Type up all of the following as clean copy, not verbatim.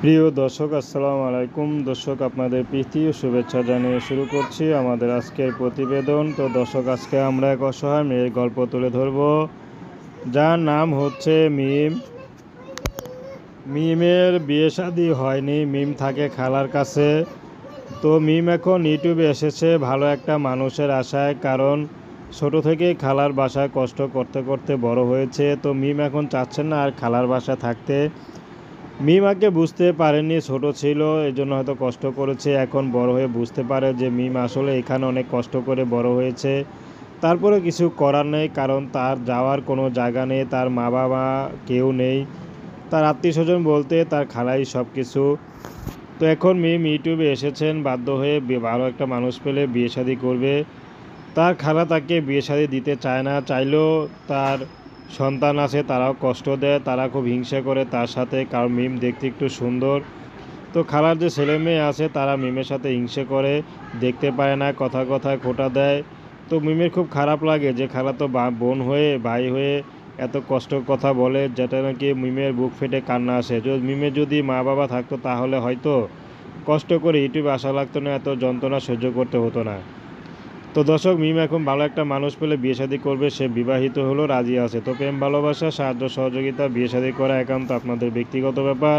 প্রিয় দর্শক, আসসালামু আলাইকুম। দর্শক, আপনাদের প্রীতি ও শুভেচ্ছা জানিয়ে শুরু করছি আমাদের আজকের প্রতিবেদন। তো দর্শক, আজকে আমরা এক অসহায় মেয়ের গল্প তুলে ধরব, যার নাম হচ্ছে মিম। মিমের বিয়ে শাদী হয়নি, মিম থাকে খালার কাছে। তো মিম এখন ইউটিউবে এসেছে ভালো একটা মানুষের আশায়, কারণ ছোট থেকেই খালার বাসায় কষ্ট করতে করতে বড় হয়েছে। তো মিম এখন চাচ্ছেন না আর খালার বাসায় থাকতে। মিম আগে বুঝতে পারেনি, ছোট ছিল এজন্য হয়তো কষ্ট করেছে। এখন বড় হয়ে বুঝতে পারে যে মিম আসলে এখানে অনেক কষ্ট করে বড় হয়েছে। তারপরে কিছু করার নেই, কারণ তার যাওয়ার কোনো জায়গা নেই, তার মা বাবা কেউ নেই, তার আত্মীয় স্বজন বলতে তার খালাই সব কিছু। তো এখন মিম ইউটিউবে এসেছেন বাধ্য হয়ে, ভালো একটা মানুষ পেলে বিয়ে শাদী করবে। তার খালা তাকে বিয়ে শাদী দিতে চায় না, চাইলেও তার সন্তান আছে তারাও কষ্ট দেয়, তারা খুব হিংসা করে তার সাথে, কারণ মিম দেখতে একটু সুন্দর। তো খালার যে ছেলে মেয়ে আছে তারা মিমের সাথে হিংসে করে, দেখতে পায় না, কথা কথায় খোঁটা দেয়। তো মিমের খুব খারাপ লাগে যে খালা তো বোন হয়ে ভাই হয়ে এত কষ্ট কথা বলে, যেটা নাকি মিমের বুক ফেটে কান্না আসে। মিমের যদি মা বাবা থাকতো তাহলে হয়তো কষ্ট করে ইউটিউবে আসা লাগতো না, এত যন্ত্রণা সহ্য করতে হতো না। তো দর্শক, মিম এখন ভালো একটা মানুষ পেলে বিয়ে শাদী করবে, সে বিবাহিত হলো, রাজি আছে। তো প্রেম ভালোবাসা সাহায্য সহযোগিতা বিয়ে শাদী করা একান্ত আপনাদের ব্যক্তিগত ব্যাপার।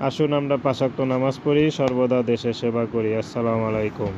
আসুন আমরা 5 ওয়াক্ত নামাজ পড়ি, সর্বদা দেশের সেবা করি। আসসালামু আলাইকুম।